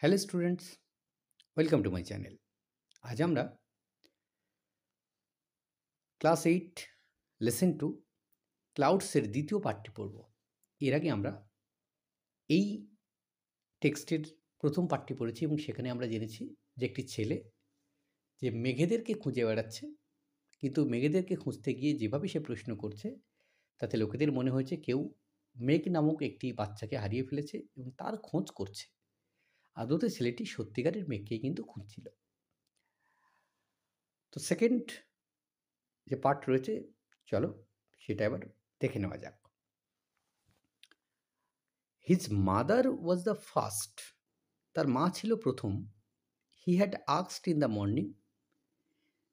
Hello students, welcome to my channel. আজ আমরা class 8 lesson 2 ক্লাউডসের দ্বিতীয় পাঠটি পড়ব। এর আগে আমরা এই টেক্সটের প্রথম পাঠটি পড়েছি এবং সেখানে আমরা জেনেছি যে একটি ছেলে যে মেঘেদেরকে খুঁজে বেড়াচ্ছে, কিন্তু মেঘেদেরকে খুঁজতে গিয়ে যেভাবে সে প্রশ্ন করছে তাতে লোকেদের মনে হয়েছে কেউ মেঘ নামক একটি বাচ্চাকে হারিয়ে ফেলেছে এবং তার খোঁজ করছে। আদতে ছেলেটি সত্যিকারের মেঘকেই কিন্তু খুঁজছিল। তো সেকেন্ড যে পার্ট রয়েছে, চলো সেটা এবার দেখে নেওয়া যাক। His mother was the first, তার মা ছিল প্রথম। He had asked in the morning,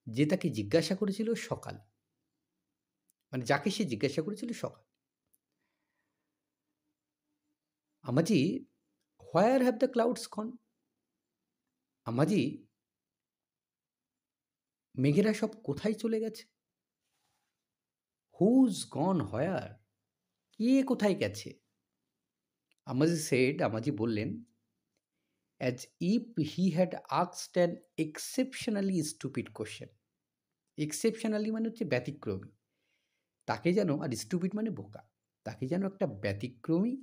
যে তাকে জিজ্ঞাসা করেছিল সকাল, মানে যাকে সে জিজ্ঞাসা করেছিল সকাল। আমাজি, হোয়ার হ্যাভ দ্য ক্লাউডস গন? আমাজি, মেঘেরা সব কোথায় চলে গেছে? হুজ গন হোয়ার, কে কোথায় গেছে? আমাজি সেড, আমাজি বললেন, as if he had asked an exceptionally stupid question. Exceptionally মানে হচ্ছে ব্যতিক্রমী, তাকে যেন, আর স্টুপিড মানে বোকা, তাকে যেন একটা ব্যতিক্রমী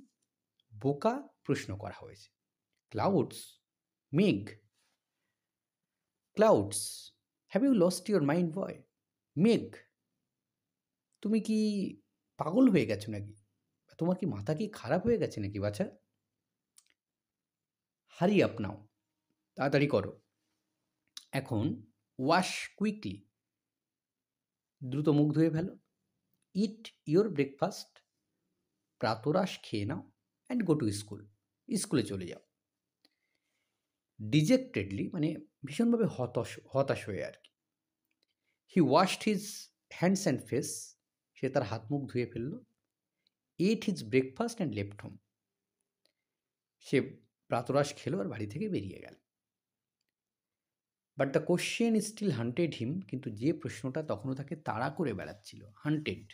বোকা প্রশ্ন করা হয়েছে। ক্লাউডস, মেঘ, clouds, have you lost your mind boy? মেঘ, তুমি কি পাগল হয়ে গেছো নাকি? তোমার কি মাথা কি খারাপ হয়ে গেছে নাকি বাছা? হারি আপ নাও, তাড়াতাড়ি করো। এখন ওয়াশ কুইকলি, দ্রুত মুখ ধুয়ে ফেলো। ইট ইয়োর ব্রেকফাস্ট, প্রাতরাশ খেয়ে নাও। অ্যান্ড গো টু স্কুল, স্কুলে চলে যাও। ডিজেক্টেডলি মানে ভীষণভাবে হতাশ হয়ে আর কি। He washed his hands and face, সে তার হাত মুখ ধুয়ে ফেলল। Ate his breakfast and left home, সে প্রাতরাশ খেলো আর বাড়ি থেকে বেরিয়ে গেল। But the question still haunted him, কিন্তু যে প্রশ্নটা তখনও তাকে তাড়া করে বেড়াচ্ছিল, হান্টেড,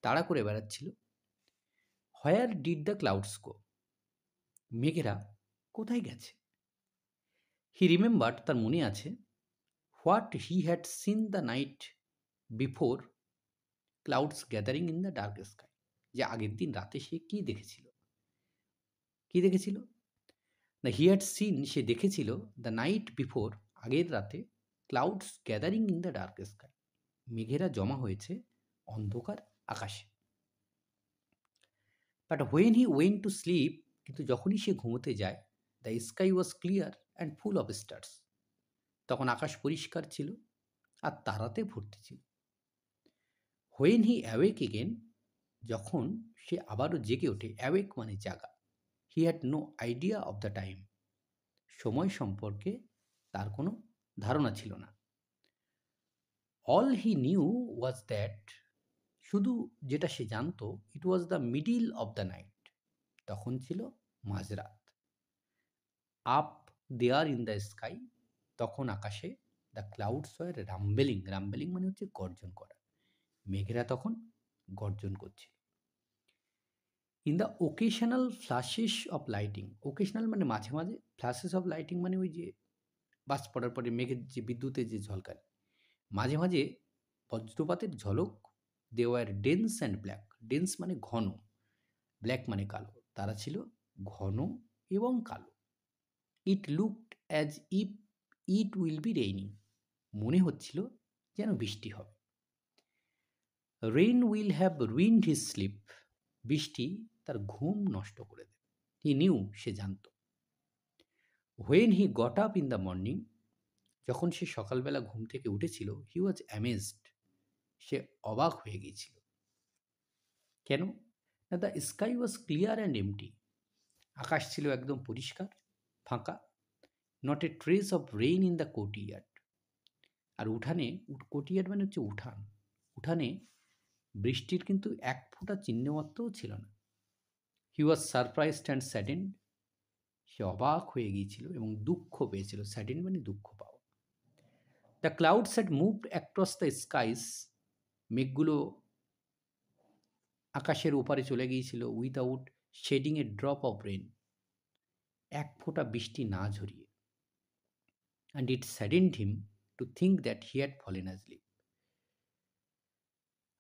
তাড়া করে বেড়াচ্ছিল। Where did the clouds go? মেঘেরা কোথায় গেছে? হি রিমেম্বার্ড, তার মনে আছে, what he had seen the night before clouds gathering in the dark sky, যে আগের দিন রাতে সে কী দেখেছিল। কী দেখেছিল? দ্য হি হ্যাড সিন, সে দেখেছিল, দ্য নাইট বিফোর, আগের রাতে, clouds gathering in the dark sky, মেঘেরা জমা হয়েছে অন্ধকার আকাশে। But when he went to sleep, কিন্তু যখনই সে ঘুমোতে যায়, the sky was clear and full of stars, তখন আকাশ পরিষ্কার ছিল আর তারাতে ভর্তি ছিল। হোয়েন হি অ্যাওয়েক এগেন, যখন সে আবারও জেগে ওঠে, অ্যাওয়েক মানে জাগা, he had no idea of the time, সময় সম্পর্কে তার কোনো ধারণা ছিল না। All he knew was that, শুধু যেটা সে জানতো, it was the middle of the night, তখন ছিল মাঝরাত। Up there in the sky, তখন আকাশে, the clouds were rumbling, rumbling মানে হচ্ছে গর্জন করা, মেঘেরা তখন গর্জন করছে। In the occasional flashes of lighting, occasional মানে মাঝে মাঝে, ফ্ল্যাশেস অফ লাইটিং মানে ওই যে বাজ পড়ার পরে মেঘের যে বিদ্যুতের যে ঝলকানি, মাঝে মাঝে বজ্রপাতের ঝলক। They were dense and black, dense মানে ঘন, ব্ল্যাক মানে কালো, তারা ছিল ঘন এবং কালো। It looked as if it will be raining, মনে হচ্ছিল যেন বৃষ্টি হবে। Rain will have ruined his sleep, বৃষ্টি তার ঘুম নষ্ট করে দেবে। হি নিউ, সে জানত। When he got up in the morning, যখন সে সকালবেলা ঘুম থেকে উঠেছিল, হি ওয়াজ অ্যামেজড, সে অবাক হয়ে গিয়েছিল। কেন? না, the sky was clear and empty, আকাশ ছিল একদম পরিষ্কার, ফাঁকা। Not a trace of rain in the courtyard, আর উঠানে, কোর্টিয়ার্ড মানে হচ্ছে উঠান, উঠানে বৃষ্টির কিন্তু এক ফোঁটা চিহ্নমাত্রও ছিল না। হি ওয়াজ সারপ্রাইজড অ্যান্ড স্যাডেন্ড, সে অবাক হয়ে গিয়েছিল এবং দুঃখ পেয়েছিল, স্যাডেন্ড মানে দুঃখ পাওয়া। The clouds had moved across the skies, মেঘগুলো আকাশের ওপারে চলে গিয়েছিল, without shedding a drop of rain, এক ফোঁটা বৃষ্টি না ঝরিয়ে। And it saddened him to think that he had fallen asleep.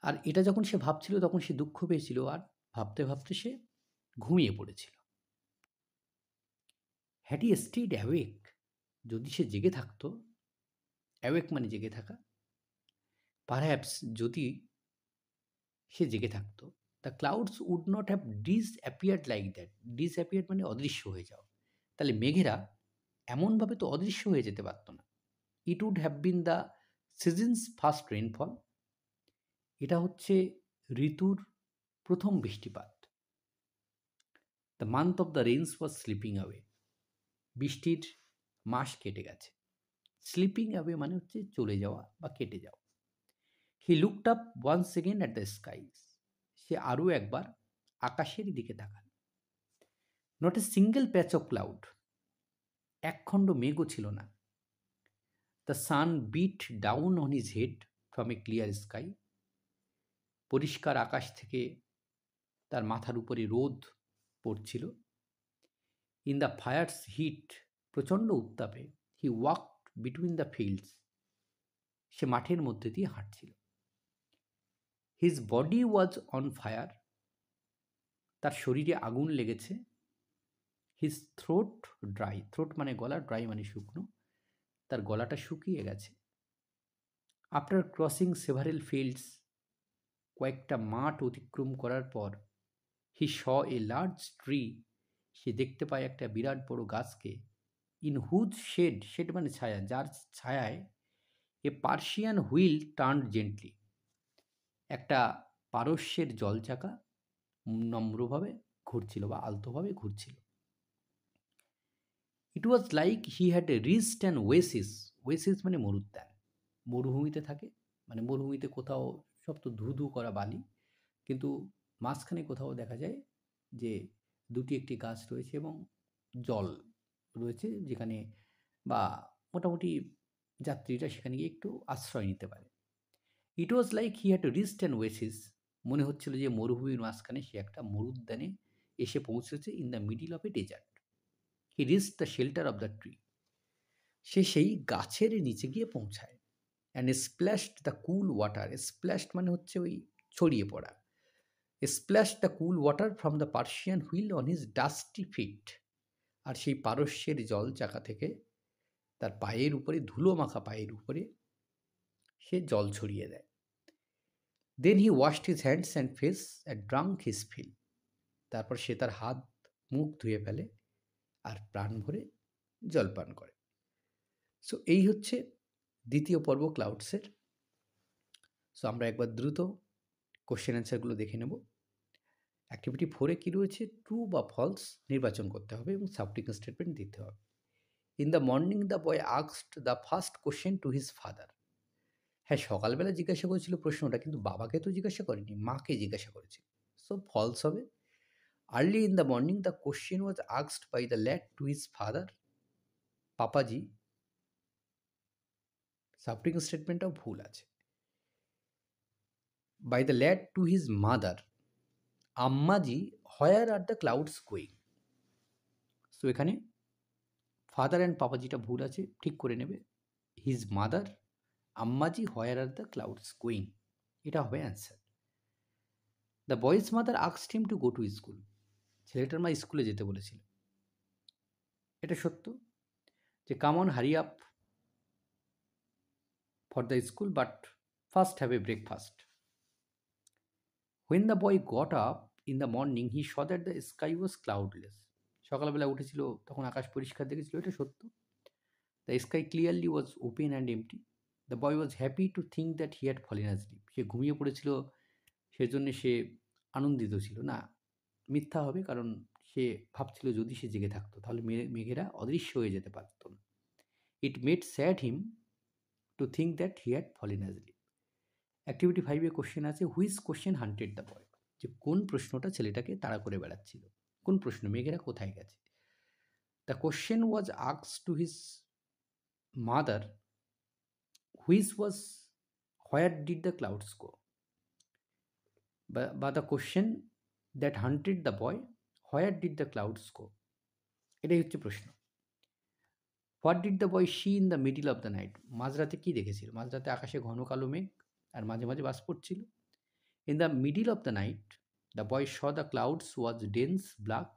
আর এটা যখন সে ভাবছিল তখন সে দুঃখ পেয়েছিল আর ভাবতে ভাবতে সে ঘুমিয়ে পড়েছিল। হ্যাড হি স্টেড অ্যাওয়েক, যদি সে জেগে থাকতো, অ্যাওয়েক মানে জেগে থাকা, পারহ্যাপস যদি সে জেগে থাকতো, the clouds would not have disappeared like that. Disappeared মানে অদৃশ্য হয়ে যাওয়া। তাহলে মেঘেরা এমনভাবে তো অদৃশ্য হয়ে যেতে পারত না। It would have been the season's first rainfall. এটা হচ্ছে ঋতুর প্রথম বৃষ্টিপাত। The month of the rains was slipping away. বৃষ্টির মাস কেটে গেছে। স্লিপিং অ্যাওয়ে মানে হচ্ছে চলে যাওয়া বা কেটে যাওয়া। He looked up once again at the skies. সে আরও একবার আকাশের দিকে তাকাল। Not a single patch of cloud. একখণ্ড মেঘও ছিল না। The sun beat down on his head from a clear sky. পরিষ্কার আকাশ থেকে তার মাথার উপরে রোদ পড়ছিল। ইন দ্য ফায়ার্স হিট, প্রচণ্ড উত্তাপে, he walked between the fields. সে মাঠের মধ্যে দিয়ে হাঁটছিল। His body was on fire. তার শরীরে আগুন লেগেছে। His throat dry. থ্রোট মানে গলা, ড্রাই মানে শুকনো। তার গলাটা শুকিয়ে গেছে। আফটার ক্রসিং সেভারেল ফিল্ডস, কয়েকটা মাঠ অতিক্রম করার পর, হি স এ লার্জ ট্রি। সে দেখতে পায় একটা বিরাট বড় গাছকে। ইন হুজ শেড, শেড মানে ছায়া, যার ছায়ায় a Persian wheel turn gently. একটা পারস্যের জলচাকা নম্রভাবে ঘুরছিল বা আলতোভাবে ঘুরছিল। It was like he had reached an oasis. Oasis মানে মরুদ্যান। মরুভূমিতে থাকে, মানে মরুভূমিতে কোথাও সব তো ধু ধু করা বালি, কিন্তু মাঝখানে কোথাও দেখা যায় যে দুটি একটি গাছ রয়েছে এবং জল রয়েছে, যেখানে বা মোটামুটি যাত্রীরা সেখানে গিয়ে একটু আশ্রয় নিতে পারে। It was like he had reached an oasis. মনে হচ্ছিল যে মরুভূমির মাঝখানে সে একটা মরুদ্যানে এসে পৌঁছেছে। In the middle of a desert he reached the shelter of the tree. সে সেই গাছের নিচে গিয়ে পৌঁছায়। And splashed the cool water. Splashed মানে হচ্ছে ওই ছড়িয়ে পড়া। Splashed the cool water from the Persian wheel on his dusty feet. আর সেই পারস্যের জল চাকা থেকে তার পায়ের উপরে, ধুলো মাখা পায়ের উপরে সে জল ছড়িয়ে দেয়। Then he washed his hands and face and drank his fill. তারপর সে তার হাত মুখ ধুয়ে ফেলে আর প্রাণ ভরে জলপান করে। সো এই হচ্ছে দ্বিতীয় পর্ব ক্লাউডসের। সো আমরা একবার দ্রুত কোশ্চেন অ্যান্সারগুলো দেখে নেব। অ্যাক্টিভিটি 4-এ কী রয়েছে? ট্রু বা ফলস নির্বাচন করতে হবে এবং সাবটিং স্টেটমেন্ট দিতে হবে। In the morning the boy asked the first question two his father. হ্যাঁ, সকালবেলা জিজ্ঞাসা করেছিল প্রশ্নটা, কিন্তু বাবাকে তো জিজ্ঞাসা করেনি, মাকে জিজ্ঞাসা করেছিল। সো ফলস হবে। Early in the morning the question was asked by the lad to his father Papaji. সাবটিং স্টেটমেন্টটাও ভুল আছে। By the lad to his mother Ammaji where are the clouds going. So এখানে ফাদার অ্যান্ড পাপাজিটা ভুল আছে, ঠিক করে নেবে। His mother Ammaji where are the clouds going, এটা হবে answer. The boy's mother asked him to go to school. ছেলেটার মা স্কুলে যেতে বলেছিল, এটা সত্য। যে come on hurry up for the school but first have a breakfast. When the boy got up in the morning he saw that the sky was cloudless. সকালবেলা উঠেছিল তখন আকাশ পরিষ্কার দেখেছিল, এটা সত্য। The sky clearly was open and empty. The boy was happy to think that he had fallen asleep. সে ঘুমিয়ে পড়েছিল, সেজন্য সে আনন্দিত ছিল না। মিথ্যা হবে, কারণ সে ভাবছিল যদি সে জেগে থাকতো তাহলে মেঘেরা অদৃশ্য হয়ে যেতে পারত না। It made sad him to think that he had fallen asleep. Activity 5-এ কোশ্চেন আছে, which question haunted the boy. যে কোন প্রশ্নটা ছেলেটাকে তাড়া করে বেড়াচ্ছিল, কোন প্রশ্ন, মেঘেরা কোথায় গেছে। The question was asked to his mother which was where did the clouds go. বা the question that haunted the boy where did the clouds go. এটাই হচ্ছে প্রশ্ন। What did the boy see in the middle of the night? মাঝরাতে কী দেখেছিল? মাঝরাতে আকাশে ঘন কালো মেঘ আর মাঝে, মাঝে বাজ পড়ছিল। In the middle of the night, the boy saw the clouds was dense black,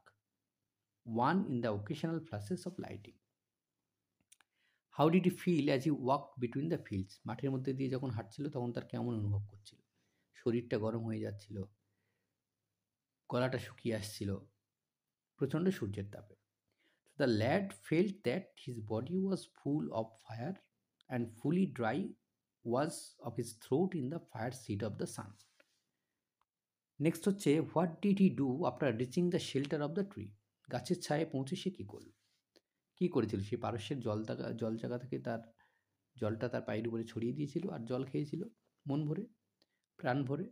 one in the occasional flashes of lighting. How did he feel as he walked between the fields? মাঠের মধ্যে দিয়ে যখন হাঁটছিল তখন তার কেমন অনুভব করছিল? শরীরটা গরম হয়ে যাচ্ছিল, গলাটা শুকিয়ে আসছিল প্রচণ্ড সূর্যের তাপে। The lad felt that his body was full of fire and fully dry was of his throat in the fire seat of the sun. Next হচ্ছে what did he do after reaching the shelter of the tree? গাছের ছায়ে পৌঁছে সে কী করল? কী করেছিল? সে পারস্যের জল জায়গা থেকে তার জলটা তার পায়ের উপরে ছড়িয়ে দিয়েছিল আর জল খেয়েছিল মন ভরে, প্রাণ ভরে।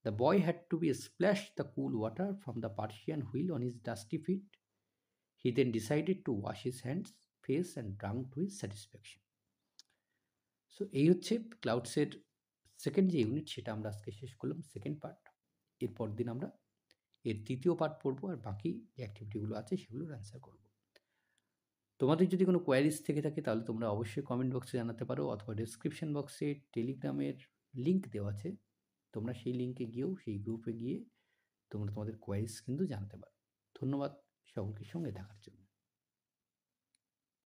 The boy had to be splash the cool water from the Persian wheel on his dusty feet. He then decided to wash his hands, face and drank to his satisfaction. So এই হচ্ছে ক্লাউডসের second যে unit, সেটা আমরা আজকে শেষ করলাম, second part. এরপর দিন আমরা এর তৃতীয় পার্ট পড়বো আর বাকি যে অ্যাক্টিভিটিগুলো আছে সেগুলোর অ্যান্সার করব। তোমাদের যদি কোনো কোয়ারিজ থেকে থাকে তাহলে তোমরা অবশ্যই কমেন্ট বক্সে জানাতে পারো, অথবা ডেসক্রিপশন বক্সে টেলিগ্রামের লিঙ্ক দেওয়া আছে, তোমরা সেই লিঙ্কে গিয়েও সেই গ্রুপে গিয়ে তোমরা তোমাদের কোয়ারিজ কিন্তু জানাতে পারো। ধন্যবাদ সকলকে সঙ্গে থাকার জন্য।